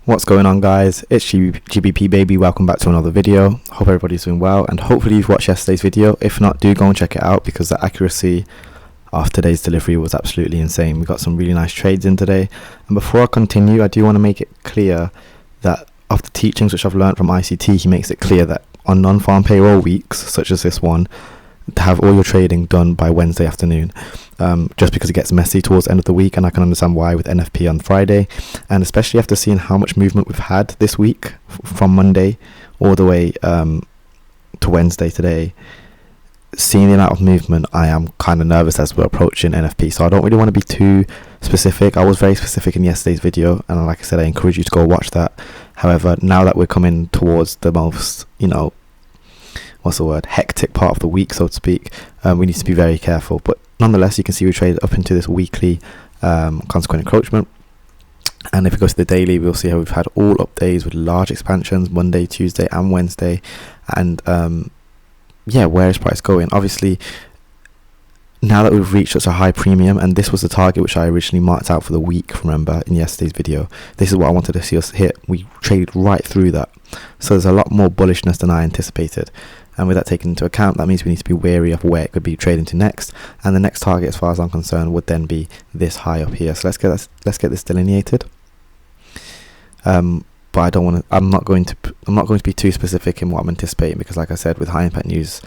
What's going on, guys? It's GBP baby. Welcome back to another video. Hope everybody's doing well, and hopefully you've watched yesterday's video. If not, do go and check it out because the accuracy of today's delivery was absolutely insane. We got some really nice trades in today. And before I continue, I do want to make it clear that of the teachings which I've learned from ICT, he makes it clear that on non-farm payroll weeks such as this one, to have all your trading done by Wednesday afternoon, just because it gets messy towards the end of the week, and I can understand why with NFP on Friday, and especially after seeing how much movement we've had this week from Monday all the way to Wednesday today. Seeing the amount of movement, I am kind of nervous as we're approaching NFP, so I don't really want to be too specific. I was very specific in yesterday's video, and like I said, I encourage you to go watch that. However, now that we're coming towards the most, hectic part of the week, so to speak, we need to be very careful. But nonetheless, you can see we traded up into this weekly consequent encroachment, and if we go to the daily, we'll see how we've had all up days with large expansions Monday, Tuesday and Wednesday. And where is price going? Obviously, now that we've reached such a high premium, and this was the target which I originally marked out for the week, remember, in yesterday's video, this is what I wanted to see us hit. We traded right through that, so there's a lot more bullishness than I anticipated. And with that taken into account, that means we need to be wary of where it could be trading to next. And the next target, as far as I'm concerned, would then be this high up here. So let's get this delineated. But I don't want to. I'm not going to be too specific in what I'm anticipating, because, like I said, with high impact news,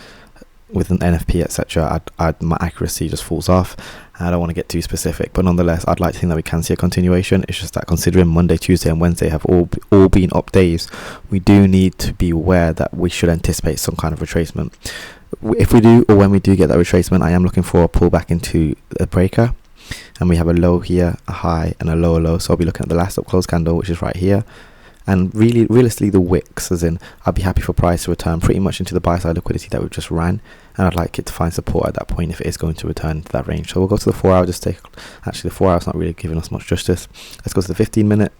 with an NFP, etc., my accuracy just falls off. I don't want to get too specific, but nonetheless, I'd like to think that we can see a continuation. It's just that considering Monday, Tuesday and Wednesday have all been up days, we do need to be aware that we should anticipate some kind of retracement. If we do, or when we do get that retracement, I am looking for a pullback into a breaker, and we have a low here, a high and a lower low. So I'll be looking at the last up close candle, which is right here. And realistically, the wicks, as in, I'd be happy for price to return pretty much into the buy side liquidity that we've just ran, and I'd like it to find support at that point if it is going to return to that range. So we'll go to the 4 hour. Actually, the 4 hour's not really giving us much justice. Let's go to the 15 minute.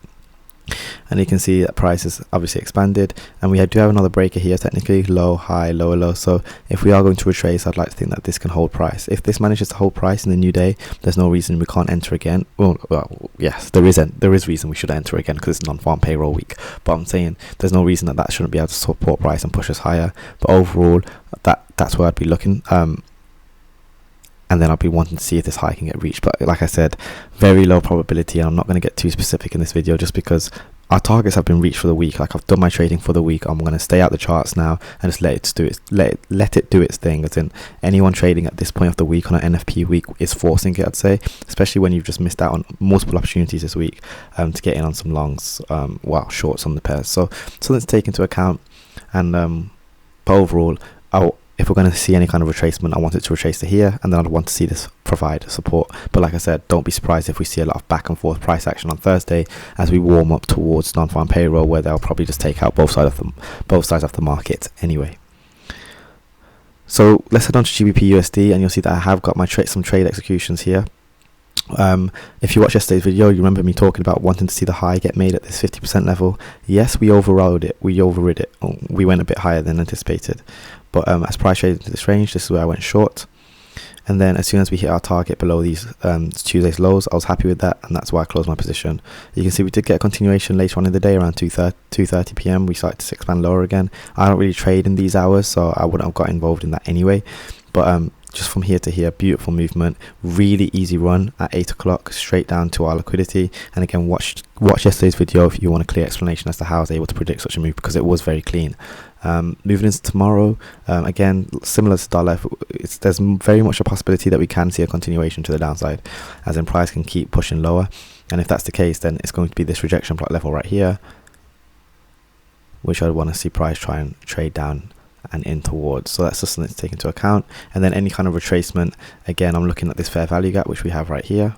And you can see that price is obviously expanded, and we do have another breaker here, technically low, high, lower, low. So if we are going to retrace, I'd like to think that this can hold price. If this manages to hold price in the new day, there's no reason we can't enter again. Well, yes, there is reason we should enter again, because it's non-farm payroll week. But I'm saying there's no reason that shouldn't be able to support price and push us higher. But overall, that's where I'd be looking. And then I'll be wanting to see if this high can get reached. But like I said, very low probability, and I'm not going to get too specific in this video just because our targets have been reached for the week. Like, I've done my trading for the week. I'm going to stay out the charts now and just let it do its thing. As in, anyone trading at this point of the week on an NFP week is forcing it, I'd say, especially when you've just missed out on multiple opportunities this week to get in on some longs, shorts on the pairs. So let's take into account. And but overall, if we're going to see any kind of retracement, I want it to retrace to here, and then I'd want to see this provide support. But like I said, don't be surprised if we see a lot of back and forth price action on Thursday as we warm up towards non-farm payroll, where they'll probably just take out both sides of the market anyway. So let's head on to GBP USD, and you'll see that I have got my some trade executions here. If you watched yesterday's video, you remember me talking about wanting to see the high get made at this 50% level. Yes, we overrode it. We overrid it. We went a bit higher than anticipated. But as price traded into this range, this is where I went short. And then as soon as we hit our target below these Tuesday's lows, I was happy with that, and that's why I closed my position. You can see we did get a continuation later on in the day, around 2:30 p.m. We started to expand lower again. I don't really trade in these hours, so I wouldn't have got involved in that anyway. But just from here to here, beautiful movement, really easy run at 8 o'clock straight down to our liquidity. And again, watch yesterday's video if you want a clear explanation as to how I was able to predict such a move, because it was very clean. Moving into tomorrow, again, similar to dollar, there's very much a possibility that we can see a continuation to the downside, as in price can keep pushing lower. And if that's the case, then it's going to be this rejection block level right here, which I'd want to see price try and trade down and in towards. So that's just something to take into account. And then any kind of retracement, again, I'm looking at this fair value gap, which we have right here,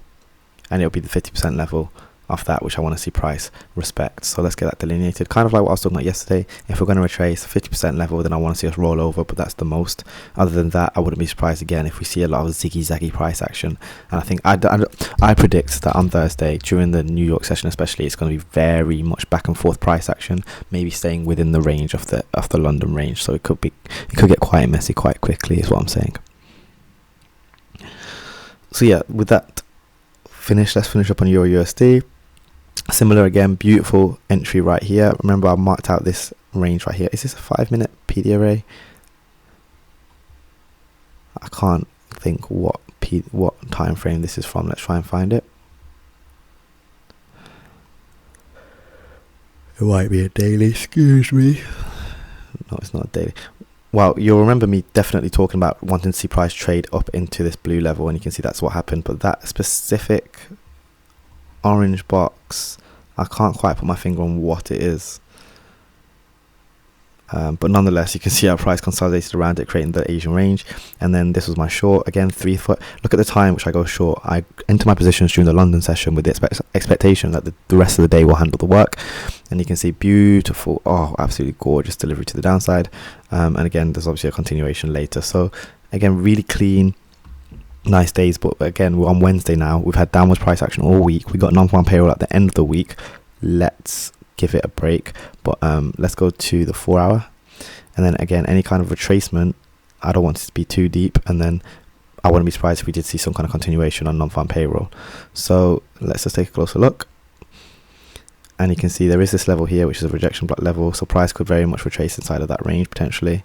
and it'll be the 50% level off that, which I want to see price respect. So let's get that delineated, kind of like what I was talking about yesterday. If we're going to retrace 50% level, then I want to see us roll over, but that's the most. Other than that, I wouldn't be surprised again if we see a lot of ziggy-zaggy price action. And I think I predict that on Thursday, during the New York session especially, it's going to be very much back and forth price action, maybe staying within the range of the London range. So it could get quite messy quite quickly, is what I'm saying. So yeah, with that finished, let's finish up on Euro USD. Similar again, beautiful entry right here. Remember, I marked out this range right here. Is this a 5-minute PD array? I can't think what time frame this is from. Let's try and find it. It might be a daily, excuse me. No, it's not a daily. Well, you'll remember me definitely talking about wanting to see price trade up into this blue level, and you can see that's what happened. But that specific orange box, I can't quite put my finger on what it is. But nonetheless, you can see our price consolidated around it, creating the Asian range. And then this was my short, again 3 foot. Look at the time which I go short. I enter my positions during the London session with the expectation that the rest of the day will handle the work. And you can see beautiful, oh, absolutely gorgeous delivery to the downside. And again, there's obviously a continuation later. So again, really clean, nice days. But again, we're on Wednesday now. We've had downwards price action all week. We got non-farm payroll at the end of the week. Let's give it a break, but let's go to the 4 hour, and then again, any kind of retracement, I don't want it to be too deep, and then I wouldn't be surprised if we did see some kind of continuation on non-farm payroll. So let's just take a closer look, and you can see there is this level here which is a rejection block level, so price could very much retrace inside of that range potentially,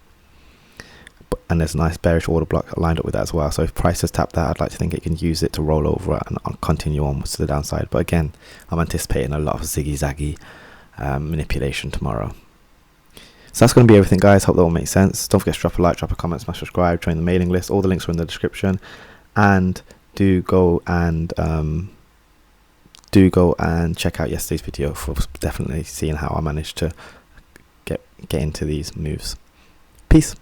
and there's a nice bearish order block lined up with that as well. So if price has tapped that, I'd like to think it can use it to roll over and continue onwards to the downside. But again, I'm anticipating a lot of ziggy-zaggy manipulation tomorrow. So that's going to be everything, guys. Hope that all makes sense. Don't forget to drop a like, drop a comment, smash subscribe, join the mailing list. All the links are in the description, and do go and check out yesterday's video for definitely seeing how I managed to get into these moves. Peace.